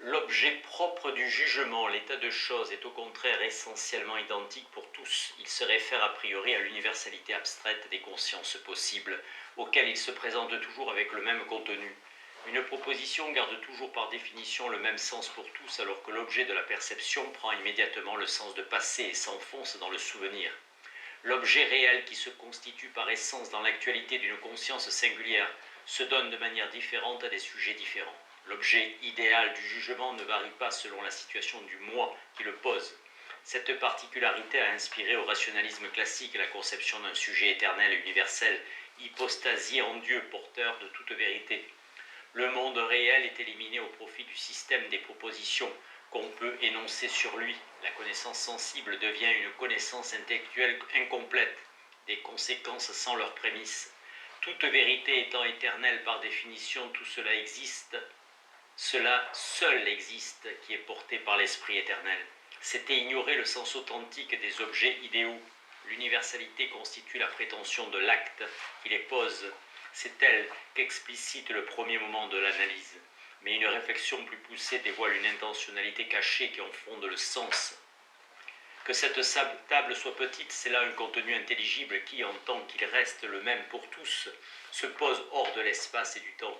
L'objet propre du jugement, l'état de choses, est au contraire essentiellement identique pour tous. Il se réfère a priori à l'universalité abstraite des consciences possibles, auxquelles il se présente toujours avec le même contenu. Une proposition garde toujours par définition le même sens pour tous, alors que l'objet de la perception prend immédiatement le sens de passé et s'enfonce dans le souvenir. L'objet réel qui se constitue par essence dans l'actualité d'une conscience singulière se donne de manière différente à des sujets différents. L'objet idéal du jugement ne varie pas selon la situation du moi qui le pose. Cette particularité a inspiré au rationalisme classique la conception d'un sujet éternel et universel, hypostasié en Dieu, porteur de toute vérité. Le monde réel est éliminé au profit du système des propositions qu'on peut énoncer sur lui. La connaissance sensible devient une connaissance intellectuelle incomplète, des conséquences sans leurs prémices. Toute vérité étant éternelle par définition, tout cela existe. Cela seul existe, qui est porté par l'esprit éternel. C'était ignorer le sens authentique des objets idéaux. L'universalité constitue la prétention de l'acte qui les pose. C'est elle qu'explicite le premier moment de l'analyse. Mais une réflexion plus poussée dévoile une intentionnalité cachée qui en fonde le sens. Que cette table soit petite, c'est là un contenu intelligible qui, en tant qu'il reste le même pour tous, se pose hors de l'espace et du temps.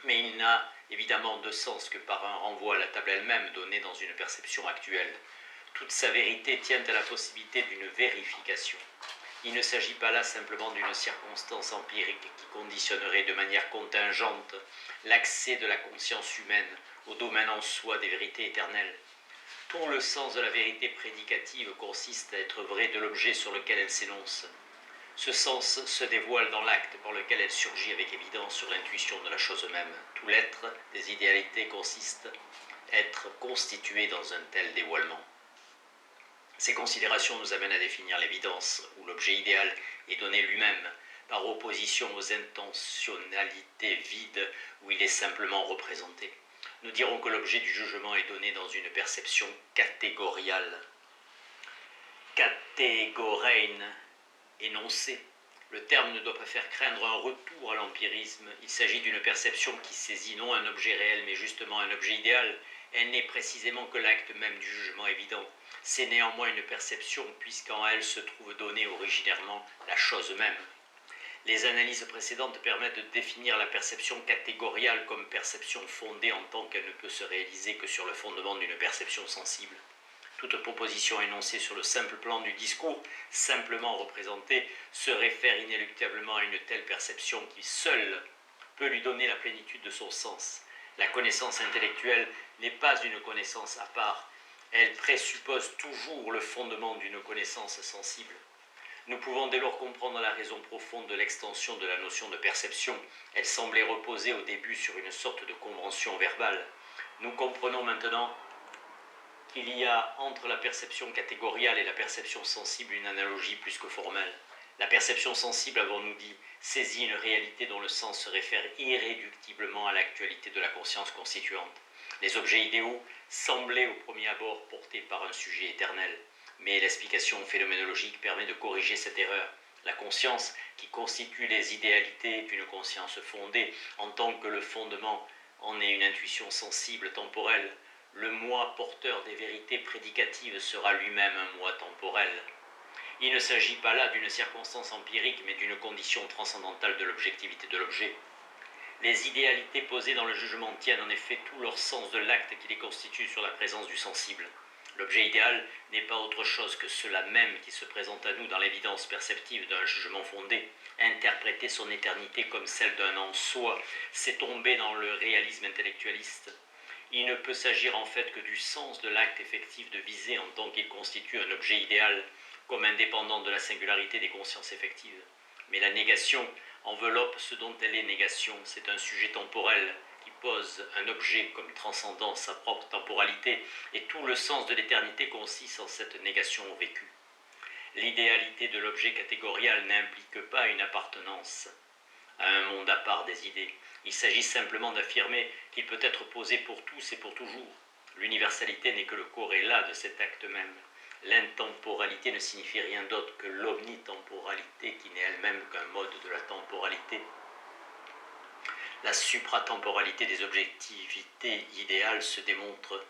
Mais il n'a évidemment de sens que par un renvoi à la table elle-même donnée dans une perception actuelle. Toute sa vérité tient à la possibilité d'une vérification. Il ne s'agit pas là simplement d'une circonstance empirique qui conditionnerait de manière contingente l'accès de la conscience humaine au domaine en soi des vérités éternelles. Tout le sens de la vérité prédicative consiste à être vrai de l'objet sur lequel elle s'énonce. Ce sens se dévoile dans l'acte par lequel elle surgit avec évidence sur l'intuition de la chose même. Tout l'être des idéalités consiste à être constitué dans un tel dévoilement. Ces considérations nous amènent à définir l'évidence, où l'objet idéal est donné lui-même, par opposition aux intentionnalités vides, où il est simplement représenté. Nous dirons que l'objet du jugement est donné dans une perception catégoriale. Catégorein, énoncé. Le terme ne doit pas faire craindre un retour à l'empirisme. Il s'agit d'une perception qui saisit non un objet réel, mais justement un objet idéal. Elle n'est précisément que l'acte même du jugement évident. C'est néanmoins une perception, puisqu'en elle se trouve donnée originairement la chose même. Les analyses précédentes permettent de définir la perception catégoriale comme perception fondée en tant qu'elle ne peut se réaliser que sur le fondement d'une perception sensible. Toute proposition énoncée sur le simple plan du discours, simplement représentée, se réfère inéluctablement à une telle perception qui seule peut lui donner la plénitude de son sens. La connaissance intellectuelle n'est pas une connaissance à part, elle présuppose toujours le fondement d'une connaissance sensible. Nous pouvons dès lors comprendre la raison profonde de l'extension de la notion de perception. Elle semblait reposer au début sur une sorte de convention verbale. Nous comprenons maintenant qu'il y a entre la perception catégoriale et la perception sensible une analogie plus que formelle. La perception sensible, avons-nous dit, saisit une réalité dont le sens se réfère irréductiblement à l'actualité de la conscience constituante. Les objets idéaux semblaient au premier abord portés par un sujet éternel, mais l'explication phénoménologique permet de corriger cette erreur. La conscience qui constitue les idéalités est une conscience fondée, en tant que le fondement en est une intuition sensible, temporelle. Le moi porteur des vérités prédicatives sera lui-même un moi temporel. Il ne s'agit pas là d'une circonstance empirique, mais d'une condition transcendantale de l'objectivité de l'objet. Les idéalités posées dans le jugement tiennent en effet tout leur sens de l'acte qui les constitue sur la présence du sensible. L'objet idéal n'est pas autre chose que cela même qui se présente à nous dans l'évidence perceptive d'un jugement fondé. Interpréter son éternité comme celle d'un en soi, c'est tomber dans le réalisme intellectualiste. Il ne peut s'agir en fait que du sens de l'acte effectif de viser en tant qu'il constitue un objet idéal, comme indépendant de la singularité des consciences effectives. Mais la négation enveloppe ce dont elle est négation, c'est un sujet temporel qui pose un objet comme transcendant sa propre temporalité, et tout le sens de l'éternité consiste en cette négation au vécu. L'idéalité de l'objet catégorial n'implique pas une appartenance à un monde à part des idées. Il s'agit simplement d'affirmer qu'il peut être posé pour tous et pour toujours. L'universalité n'est que le corrélat de cet acte même. L'intemporalité ne signifie rien d'autre que l'omnitemporalité qui n'est elle-même qu'un mode de la temporalité. La supratemporalité des objectivités idéales se démontre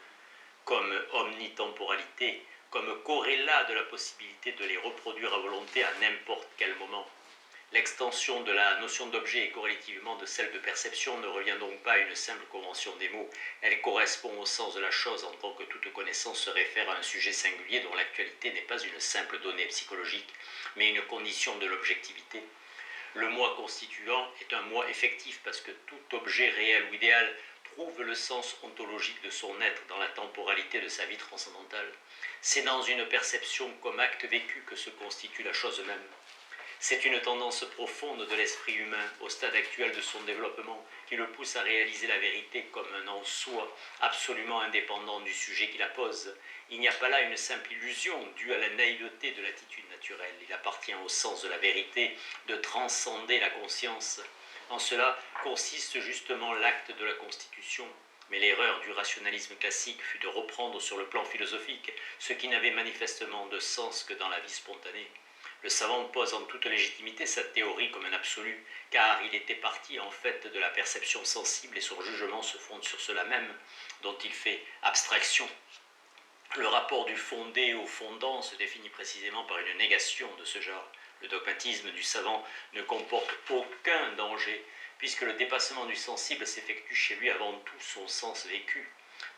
comme omnitemporalité, comme corrélat de la possibilité de les reproduire à volonté à n'importe quel moment. L'extension de la notion d'objet et corrélativement de celle de perception ne revient donc pas à une simple convention des mots, elle correspond au sens de la chose en tant que toute connaissance se réfère à un sujet singulier dont l'actualité n'est pas une simple donnée psychologique, mais une condition de l'objectivité. Le moi constituant est un moi effectif parce que tout objet réel ou idéal trouve le sens ontologique de son être dans la temporalité de sa vie transcendantale. C'est dans une perception comme acte vécu que se constitue la chose même. C'est une tendance profonde de l'esprit humain au stade actuel de son développement qui le pousse à réaliser la vérité comme un en soi absolument indépendant du sujet qui la pose. Il n'y a pas là une simple illusion due à la naïveté de l'attitude naturelle. Il appartient au sens de la vérité de transcender la conscience. En cela consiste justement l'acte de la constitution. Mais l'erreur du rationalisme classique fut de reprendre sur le plan philosophique ce qui n'avait manifestement de sens que dans la vie spontanée. Le savant pose en toute légitimité sa théorie comme un absolu, car il était parti en fait de la perception sensible et son jugement se fonde sur cela même, dont il fait abstraction. Le rapport du fondé au fondant se définit précisément par une négation de ce genre. Le dogmatisme du savant ne comporte aucun danger, puisque le dépassement du sensible s'effectue chez lui avant tout son sens vécu.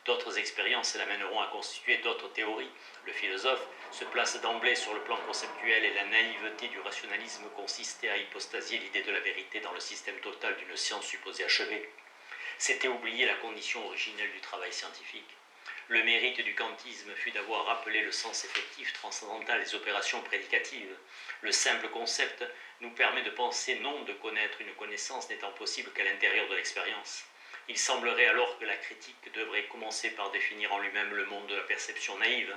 D'autres expériences l'amèneront à constituer d'autres théories. Le philosophe se place d'emblée sur le plan conceptuel et la naïveté du rationalisme consistait à hypostasier l'idée de la vérité dans le système total d'une science supposée achevée. C'était oublier la condition originelle du travail scientifique. Le mérite du kantisme fut d'avoir rappelé le sens effectif transcendantal des opérations prédicatives. Le simple concept nous permet de penser, non de connaître, une connaissance n'étant possible qu'à l'intérieur de l'expérience. Il semblerait alors que la critique devrait commencer par définir en lui-même le monde de la perception naïve,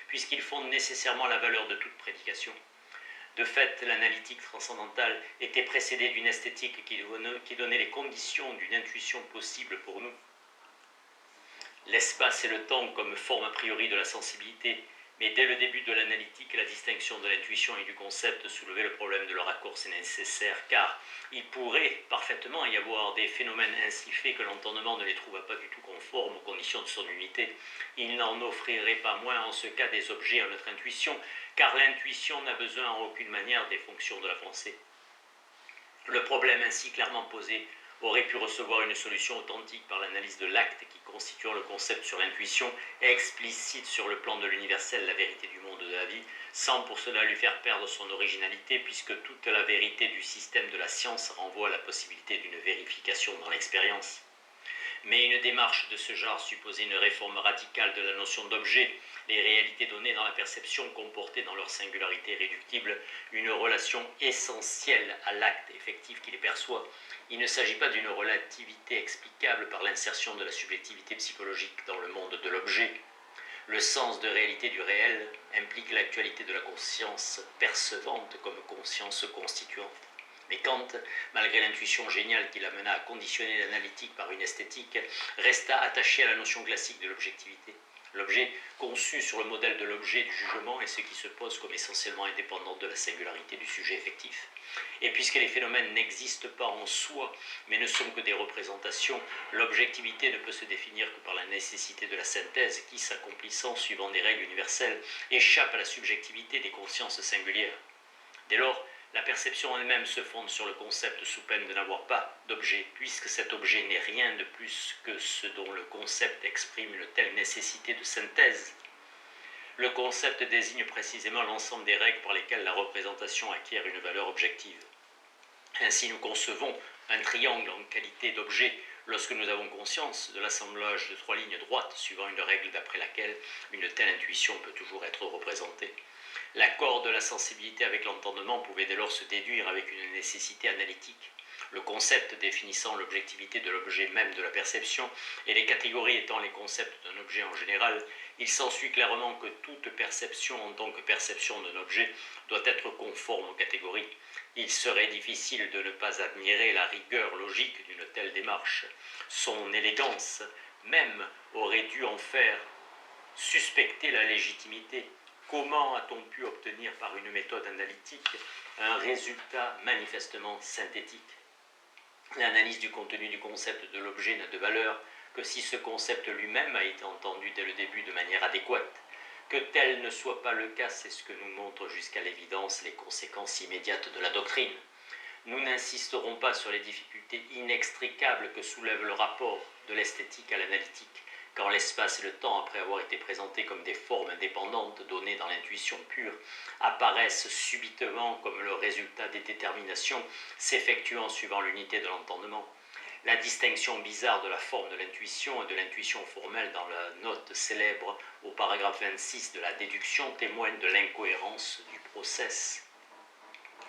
puisqu'il fonde nécessairement la valeur de toute prédication. De fait, l'analytique transcendantale était précédée d'une esthétique qui donnait les conditions d'une intuition possible pour nous. L'espace et le temps comme forme a priori de la sensibilité, mais dès le début de l'analytique, la distinction de l'intuition et du concept soulevait le problème de leur accord nécessaire, car il pourrait parfaitement y avoir des phénomènes ainsi faits que l'entendement ne les trouva pas du tout conformes aux conditions de son unité. Il n'en offrirait pas moins en ce cas des objets à notre intuition, car l'intuition n'a besoin en aucune manière des fonctions de la pensée. Le problème ainsi clairement posé aurait pu recevoir une solution authentique par l'analyse de l'acte qui, constituant le concept sur l'intuition, explicite sur le plan de l'universel la vérité du monde de la vie, sans pour cela lui faire perdre son originalité, puisque toute la vérité du système de la science renvoie à la possibilité d'une vérification dans l'expérience. Mais une démarche de ce genre supposait une réforme radicale de la notion d'objet. Les réalités données dans la perception comportaient dans leur singularité réductible une relation essentielle à l'acte effectif qui les perçoit. Il ne s'agit pas d'une relativité explicable par l'insertion de la subjectivité psychologique dans le monde de l'objet. Le sens de réalité du réel implique l'actualité de la conscience percevante comme conscience constituante. Mais Kant, malgré l'intuition géniale qui l'amena à conditionner l'analytique par une esthétique, resta attaché à la notion classique de l'objectivité. L'objet, conçu sur le modèle de l'objet du jugement, est ce qui se pose comme essentiellement indépendant de la singularité du sujet effectif. Et puisque les phénomènes n'existent pas en soi, mais ne sont que des représentations, l'objectivité ne peut se définir que par la nécessité de la synthèse qui, s'accomplissant suivant des règles universelles, échappe à la subjectivité des consciences singulières. Dès lors, la perception elle-même se fonde sur le concept sous peine de n'avoir pas d'objet, puisque cet objet n'est rien de plus que ce dont le concept exprime une telle nécessité de synthèse. Le concept désigne précisément l'ensemble des règles par lesquelles la représentation acquiert une valeur objective. Ainsi, nous concevons un triangle en qualité d'objet lorsque nous avons conscience de l'assemblage de trois lignes droites suivant une règle d'après laquelle une telle intuition peut toujours être représentée. L'accord de la sensibilité avec l'entendement pouvait dès lors se déduire avec une nécessité analytique. Le concept définissant l'objectivité de l'objet même de la perception et les catégories étant les concepts d'un objet en général, il s'ensuit clairement que toute perception en tant que perception d'un objet doit être conforme aux catégories. Il serait difficile de ne pas admirer la rigueur logique d'une telle démarche. Son élégance même aurait dû en faire suspecter la légitimité. Comment a-t-on pu obtenir par une méthode analytique un résultat manifestement synthétique ? L'analyse du contenu du concept de l'objet n'a de valeur que si ce concept lui-même a été entendu dès le début de manière adéquate. Que tel ne soit pas le cas, c'est ce que nous montrent jusqu'à l'évidence les conséquences immédiates de la doctrine. Nous n'insisterons pas sur les difficultés inextricables que soulève le rapport de l'esthétique à l'analytique, quand l'espace et le temps, après avoir été présentés comme des formes indépendantes données dans l'intuition pure, apparaissent subitement comme le résultat des déterminations s'effectuant suivant l'unité de l'entendement. La distinction bizarre de la forme de l'intuition et de l'intuition formelle dans la note célèbre au paragraphe 26 de la déduction témoigne de l'incohérence du process.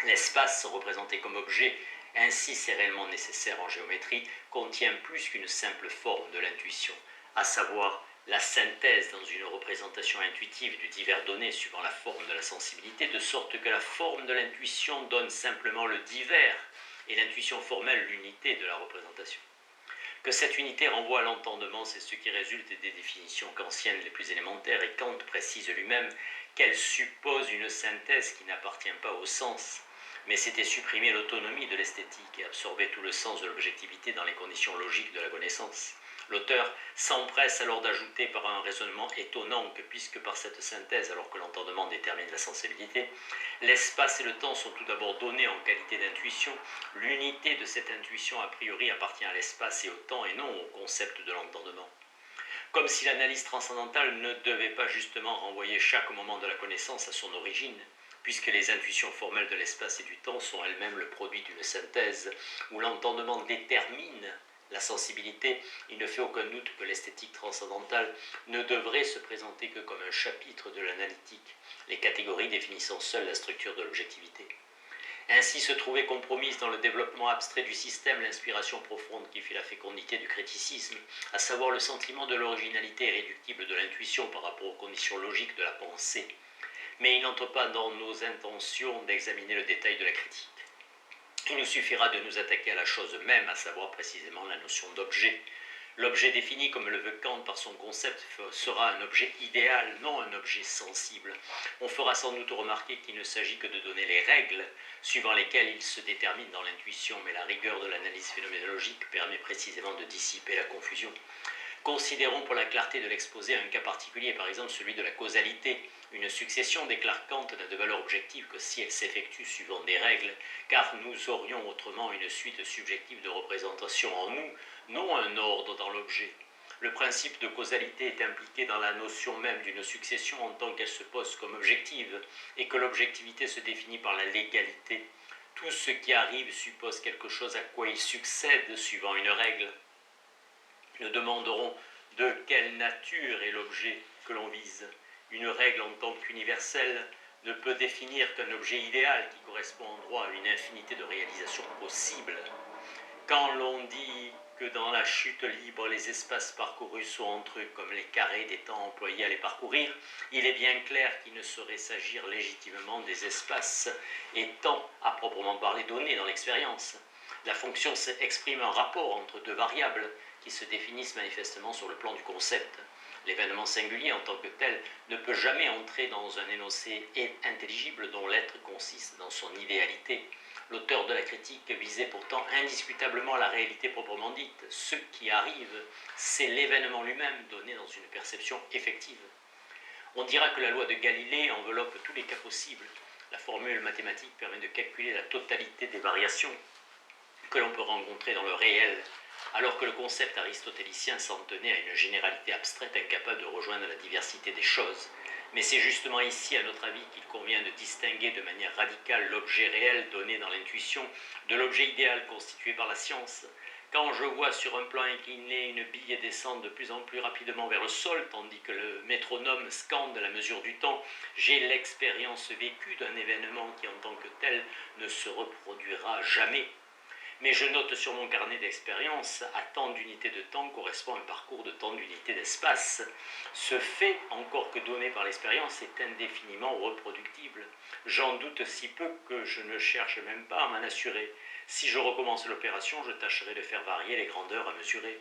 L'espace, représenté comme objet, ainsi c'est réellement nécessaire en géométrie, contient plus qu'une simple forme de l'intuition, à savoir la synthèse dans une représentation intuitive de divers données suivant la forme de la sensibilité, de sorte que la forme de l'intuition donne simplement le divers et l'intuition formelle l'unité de la représentation. Que cette unité renvoie à l'entendement, c'est ce qui résulte des définitions kantiennes les plus élémentaires, et Kant précise lui-même qu'elle suppose une synthèse qui n'appartient pas au sens, mais c'était supprimer l'autonomie de l'esthétique et absorber tout le sens de l'objectivité dans les conditions logiques de la connaissance. L'auteur s'empresse alors d'ajouter par un raisonnement étonnant que, puisque par cette synthèse, alors que l'entendement détermine la sensibilité, l'espace et le temps sont tout d'abord donnés en qualité d'intuition, l'unité de cette intuition a priori appartient à l'espace et au temps et non au concept de l'entendement. Comme si l'analyse transcendantale ne devait pas justement renvoyer chaque moment de la connaissance à son origine, puisque les intuitions formelles de l'espace et du temps sont elles-mêmes le produit d'une synthèse où l'entendement détermine la sensibilité, il ne fait aucun doute que l'esthétique transcendantale ne devrait se présenter que comme un chapitre de l'analytique, les catégories définissant seules la structure de l'objectivité. Ainsi se trouvait compromise dans le développement abstrait du système l'inspiration profonde qui fit la fécondité du criticisme, à savoir le sentiment de l'originalité irréductible de l'intuition par rapport aux conditions logiques de la pensée. Mais il n'entre pas dans nos intentions d'examiner le détail de la critique. Il nous suffira de nous attaquer à la chose même, à savoir précisément la notion d'objet. L'objet défini comme le veut Kant par son concept sera un objet idéal, non un objet sensible. On fera sans doute remarquer qu'il ne s'agit que de donner les règles suivant lesquelles il se détermine dans l'intuition, mais la rigueur de l'analyse phénoménologique permet précisément de dissiper la confusion. Considérons pour la clarté de l'exposé un cas particulier, par exemple celui de la causalité. Une succession, déclare Kant, n'a de valeur objective que si elle s'effectue suivant des règles, car nous aurions autrement une suite subjective de représentations en nous, non un ordre dans l'objet. Le principe de causalité est impliqué dans la notion même d'une succession en tant qu'elle se pose comme objective, et que l'objectivité se définit par la légalité. Tout ce qui arrive suppose quelque chose à quoi il succède suivant une règle. Nous demanderons de quelle nature est l'objet que l'on vise. Une règle en tant qu'universelle ne peut définir qu'un objet idéal qui correspond en droit à une infinité de réalisations possibles. Quand l'on dit que dans la chute libre, les espaces parcourus sont entre eux comme les carrés des temps employés à les parcourir, il est bien clair qu'il ne saurait s'agir légitimement des espaces et temps à proprement parler donnés dans l'expérience. La fonction exprime un rapport entre deux variables qui se définissent manifestement sur le plan du concept. L'événement singulier en tant que tel ne peut jamais entrer dans un énoncé intelligible dont l'être consiste dans son idéalité. L'auteur de la critique visait pourtant indiscutablement la réalité proprement dite. Ce qui arrive, c'est l'événement lui-même donné dans une perception effective. On dira que la loi de Galilée enveloppe tous les cas possibles. La formule mathématique permet de calculer la totalité des variations que l'on peut rencontrer dans le réel, alors que le concept aristotélicien s'en tenait à une généralité abstraite incapable de rejoindre la diversité des choses. Mais c'est justement ici, à notre avis, qu'il convient de distinguer de manière radicale l'objet réel donné dans l'intuition de l'objet idéal constitué par la science. Quand je vois sur un plan incliné une bille descendre de plus en plus rapidement vers le sol, tandis que le métronome scande la mesure du temps, j'ai l'expérience vécue d'un événement qui, en tant que tel, ne se reproduira jamais. Mais je note sur mon carnet d'expérience, à tant d'unités de temps correspond un parcours de tant d'unités d'espace. Ce fait, encore que donné par l'expérience, est indéfiniment reproductible. J'en doute si peu que je ne cherche même pas à m'en assurer. Si je recommence l'opération, je tâcherai de faire varier les grandeurs à mesurer.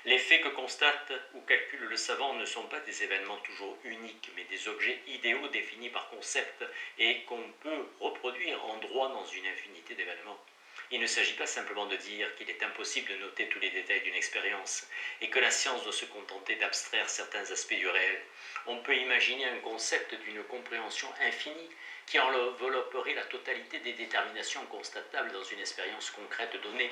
Les faits que constate ou calcule le savant ne sont pas des événements toujours uniques, mais des objets idéaux définis par concept et qu'on peut reproduire en droit dans une infinité d'événements. Il ne s'agit pas simplement de dire qu'il est impossible de noter tous les détails d'une expérience et que la science doit se contenter d'abstraire certains aspects du réel. On peut imaginer un concept d'une compréhension infinie qui envelopperait la totalité des déterminations constatables dans une expérience concrète donnée.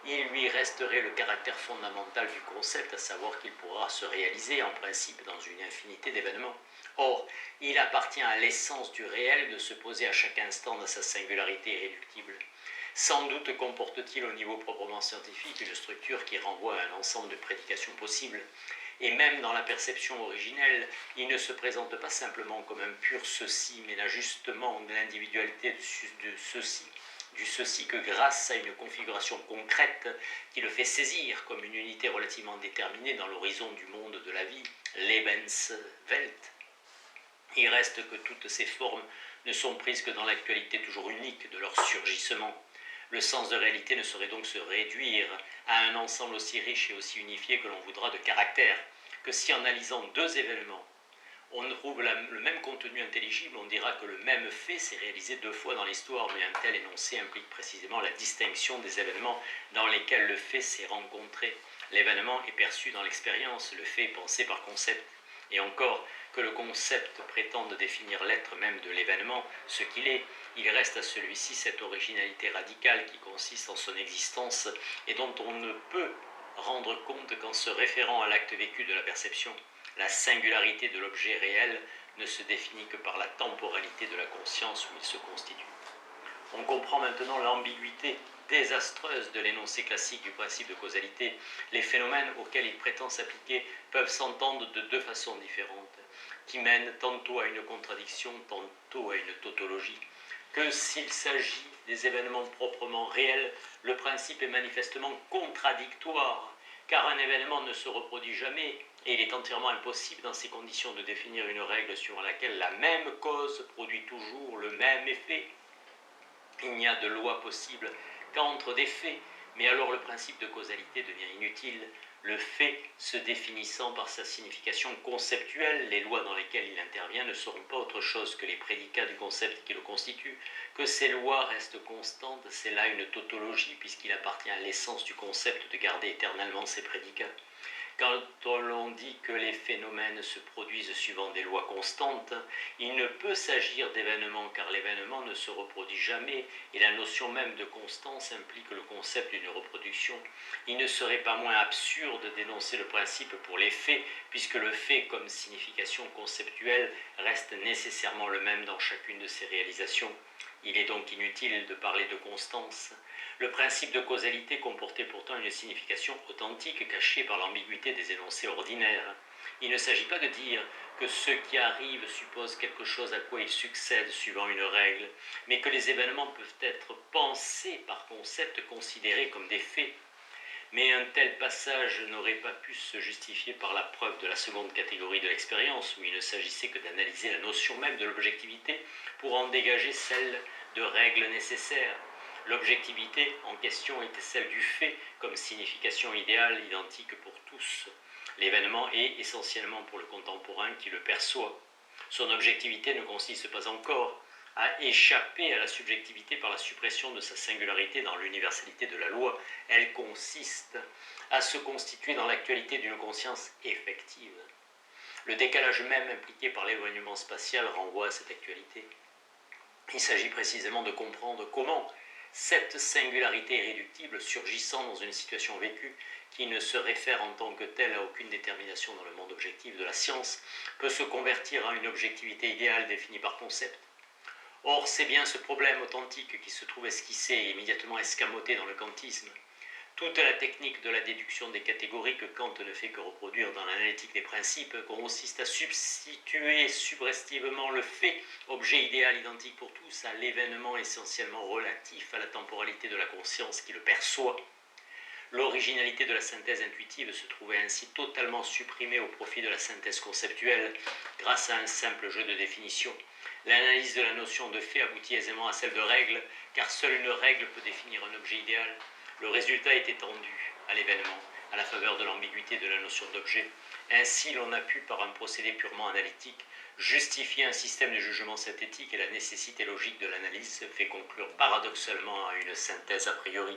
Il lui resterait le caractère fondamental du concept, à savoir qu'il pourra se réaliser en principe dans une infinité d'événements. Or, il appartient à l'essence du réel de se poser à chaque instant dans sa singularité irréductible. Sans doute comporte-t-il au niveau proprement scientifique une structure qui renvoie à un ensemble de prédications possibles. Et même dans la perception originelle, il ne se présente pas simplement comme un pur ceci, mais l'ajustement de l'individualité de ceci, du ceci que grâce à une configuration concrète qui le fait saisir comme une unité relativement déterminée dans l'horizon du monde de la vie, Lebenswelt. Il reste que toutes ces formes ne sont prises que dans l'actualité toujours unique de leur surgissement. Le sens de réalité ne saurait donc se réduire à un ensemble aussi riche et aussi unifié que l'on voudra de caractères, que si en analysant deux événements, on trouve le même contenu intelligible, on dira que le même fait s'est réalisé deux fois dans l'histoire, mais un tel énoncé implique précisément la distinction des événements dans lesquels le fait s'est rencontré. L'événement est perçu dans l'expérience, le fait est pensé par concept. Et encore, que le concept prétende définir l'être même de l'événement, ce qu'il est, il reste à celui-ci cette originalité radicale qui consiste en son existence et dont on ne peut rendre compte qu'en se référant à l'acte vécu de la perception. La singularité de l'objet réel ne se définit que par la temporalité de la conscience où il se constitue. On comprend maintenant l'ambiguïté désastreuse de l'énoncé classique du principe de causalité. Les phénomènes auxquels il prétend s'appliquer peuvent s'entendre de deux façons différentes, qui mènent tantôt à une contradiction, tantôt à une tautologie. Que s'il s'agit des événements proprement réels, le principe est manifestement contradictoire, car un événement ne se reproduit jamais, et il est entièrement impossible dans ces conditions de définir une règle suivant laquelle la même cause produit toujours le même effet. Il n'y a de loi possible qu'entre des faits, mais alors le principe de causalité devient inutile. Le fait se définissant par sa signification conceptuelle, les lois dans lesquelles il intervient ne seront pas autre chose que les prédicats du concept qui le constitue. Que ces lois restent constantes, c'est là une tautologie, puisqu'il appartient à l'essence du concept de garder éternellement ses prédicats. Quand l'on dit que les phénomènes se produisent suivant des lois constantes, il ne peut s'agir d'événements car l'événement ne se reproduit jamais et la notion même de constance implique le concept d'une reproduction. Il ne serait pas moins absurde d'énoncer le principe pour les faits puisque le fait comme signification conceptuelle reste nécessairement le même dans chacune de ses réalisations. Il est donc inutile de parler de constance. Le principe de causalité comportait pourtant une signification authentique cachée par l'ambiguïté des énoncés ordinaires. Il ne s'agit pas de dire que ce qui arrive suppose quelque chose à quoi il succède suivant une règle, mais que les événements peuvent être pensés par concept considérés comme des faits. Mais un tel passage n'aurait pas pu se justifier par la preuve de la seconde catégorie de l'expérience, où il ne s'agissait que d'analyser la notion même de l'objectivité pour en dégager celle de règles nécessaires. L'objectivité en question était celle du fait comme signification idéale identique pour tous. L'événement est essentiellement pour le contemporain qui le perçoit. Son objectivité ne consiste pas encore à échapper à la subjectivité par la suppression de sa singularité dans l'universalité de la loi. Elle consiste à se constituer dans l'actualité d'une conscience effective. Le décalage même impliqué par l'éloignement spatial renvoie à cette actualité. Il s'agit précisément de comprendre comment cette singularité irréductible surgissant dans une situation vécue qui ne se réfère en tant que telle à aucune détermination dans le monde objectif de la science peut se convertir en une objectivité idéale définie par concept. Or, c'est bien ce problème authentique qui se trouve esquissé et immédiatement escamoté dans le kantisme. Toute la technique de la déduction des catégories que Kant ne fait que reproduire dans l'analytique des principes consiste à substituer subrestivement le fait, objet idéal identique pour tous, à l'événement essentiellement relatif à la temporalité de la conscience qui le perçoit. L'originalité de la synthèse intuitive se trouvait ainsi totalement supprimée au profit de la synthèse conceptuelle grâce à un simple jeu de définition. L'analyse de la notion de fait aboutit aisément à celle de règle, car seule une règle peut définir un objet idéal. Le résultat est étendu à l'événement, à la faveur de l'ambiguïté de la notion d'objet. Ainsi, l'on a pu, par un procédé purement analytique, Justifier un système de jugement synthétique et la nécessité logique de l'analyse fait conclure paradoxalement à une synthèse a priori.